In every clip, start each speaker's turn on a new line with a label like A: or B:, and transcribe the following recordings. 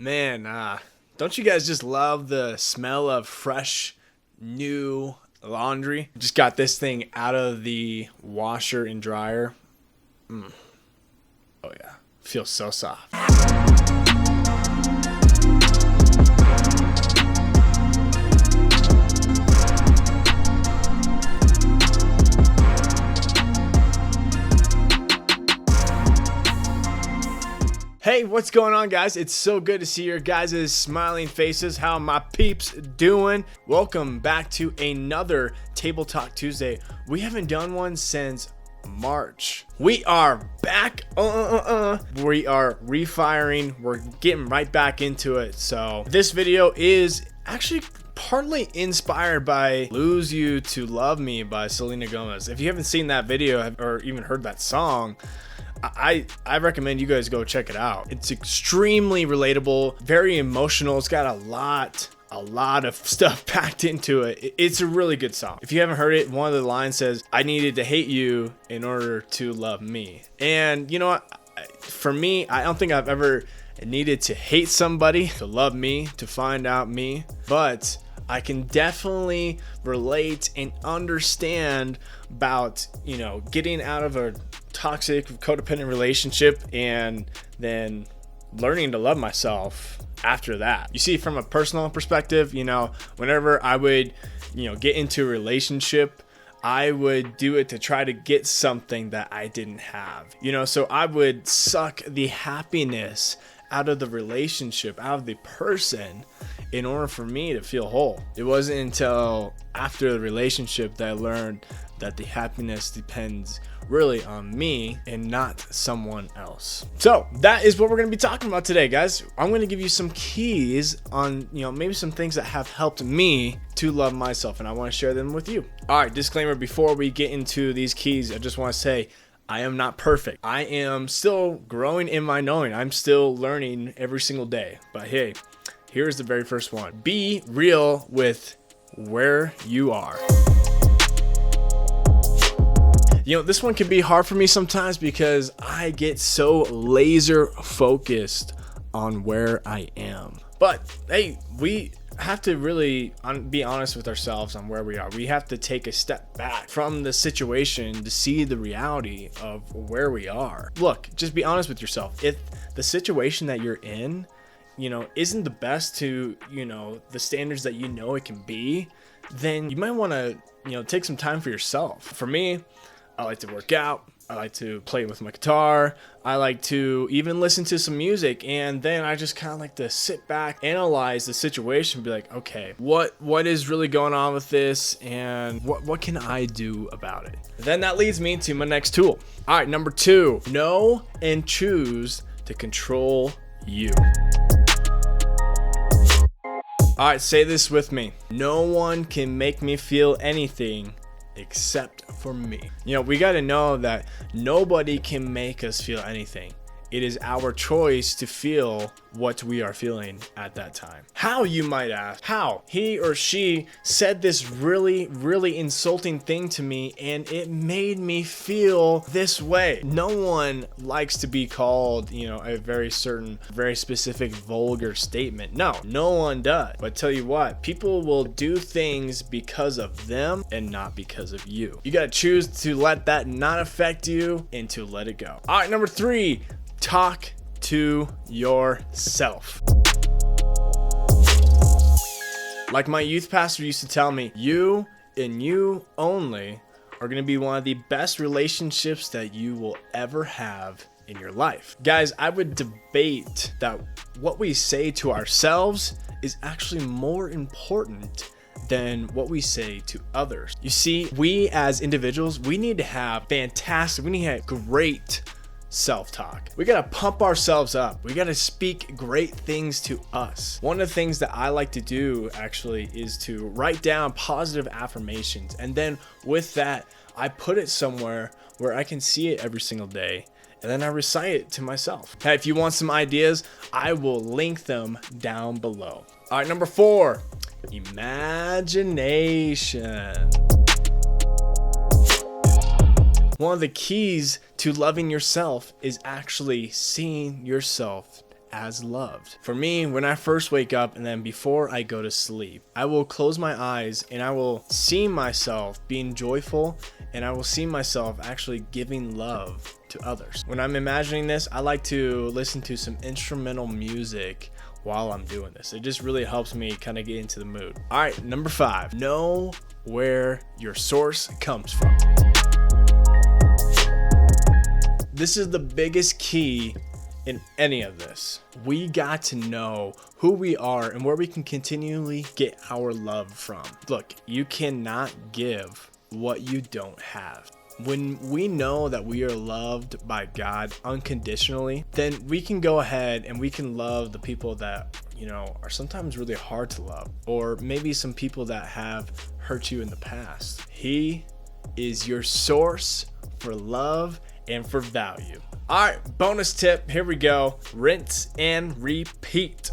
A: Man, don't you guys just love the smell of fresh, new laundry? Just got this thing out of the washer and dryer. Oh yeah, feels so soft. Hey, what's going on, guys? It's so good to see your guys' smiling faces. How are my peeps doing? Welcome back to another Table Talk Tuesday. We haven't done one since March. We are back. We are refiring. We're getting right back into it. So this video is actually partly inspired by Lose You to Love Me by Selena Gomez. If you haven't seen that video or even heard that song, I recommend you guys go check it out. It's extremely relatable, very emotional. It's got a lot of stuff packed into it. It's a really good song. If you haven't heard it, one of the lines says, "I needed to hate you in order to love me." And you know what? For me, I don't think I've ever needed to hate somebody to love me, to find out me, but I can definitely relate and understand about, getting out of a toxic, codependent relationship and then learning to love myself after that. You see, from a personal perspective, whenever I would, get into a relationship, I would do it to try to get something that I didn't have, so I would suck the happiness out of the relationship, out of the person, in order for me to feel whole. It wasn't until after the relationship that I learned that the happiness depends really on me and not someone else. So that is what we're going to be talking about today, guys. I'm going to give you some keys on, maybe some things that have helped me to love myself, and I want to share them with you. All right, disclaimer before we get into these keys, I just want to say I am not perfect. I am still growing in my knowing. I'm still learning every single day. But hey, here's the very first one. Be real with where you are. This one can be hard for me sometimes because I get so laser focused on where I am. But hey, we have to really be honest with ourselves on where we are. We have to take a step back from the situation to see the reality of where we are. Look, just be honest with yourself. If the situation that you're in, isn't the best to, the standards that it can be, then you might want to, take some time for yourself. For me, I like to work out. I like to play with my guitar. I like to even listen to some music, and then I just kind of like to sit back, analyze the situation, be like, okay, what is really going on with this, and what can I do about it? Then that leads me to my next tool. All right, number 2, know and choose to control you. All right, say this with me. No one can make me feel anything except for me. We got to know that nobody can make us feel anything. It is our choice to feel what we are feeling at that time. How, you might ask? How? He or she said this really, really insulting thing to me, and it made me feel this way. No one likes to be called, a very specific vulgar statement. No one does. But tell you what, people will do things because of them and not because of you. You got to choose to let that not affect you and to let it go. All right, number 3. Talk to yourself. Like my youth pastor used to tell me, you and you only are going to be one of the best relationships that you will ever have in your life. Guys, I would debate that what we say to ourselves is actually more important than what we say to others. You see, we as individuals, we need to have great self-talk. We gotta pump ourselves up. We gotta speak great things to us. One of the things that I like to do actually is to write down positive affirmations, and then with that I put it somewhere where I can see it every single day, and then I recite it to myself. Hey, if you want some ideas, I will link them down below. All right, number 4, imagination. One of the keys to loving yourself is actually seeing yourself as loved. For me, when I first wake up and then before I go to sleep, I will close my eyes and I will see myself being joyful, and I will see myself actually giving love to others. When I'm imagining this, I like to listen to some instrumental music while I'm doing this. It just really helps me kind of get into the mood. All right, number 5, know where your source comes from. This is the biggest key in any of this. We got to know who we are and where we can continually get our love from. Look, you cannot give what you don't have. When we know that we are loved by God unconditionally, then we can go ahead and we can love the people that, are sometimes really hard to love, or maybe some people that have hurt you in the past. He is your source for love and for value. All right, bonus tip, here we go. Rinse and repeat.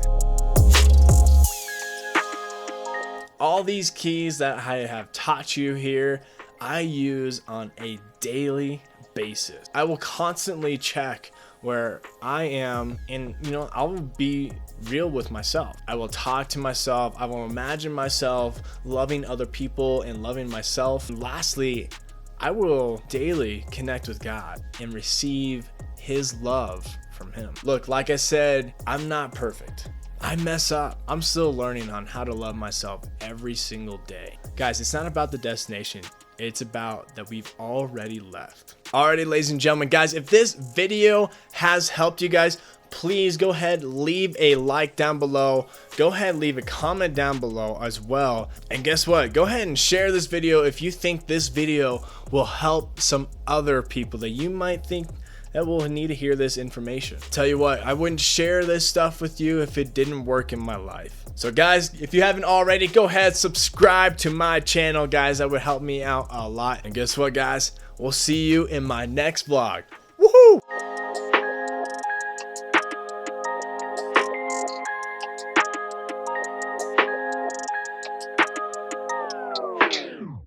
A: All these keys that I have taught you here, I use on a daily basis. I will constantly check where I am, and I will be real with myself. I will talk to myself. I will imagine myself loving other people and loving myself. And lastly, I will daily connect with God and receive His love from Him. Look, like I said, I'm not perfect. I mess up. I'm still learning on how to love myself every single day. Guys, it's not about the destination. It's about that we've already left. Alrighty, ladies and gentlemen, guys, if this video has helped you guys, please go ahead, leave a like down below. Go ahead, leave a comment down below as well. And guess what? Go ahead and share this video if you think this video will help some other people that you might think that will need to hear this information. Tell you what, I wouldn't share this stuff with you if it didn't work in my life. So guys, if you haven't already, go ahead, subscribe to my channel, guys. That would help me out a lot. And guess what, guys? We'll see you in my next vlog.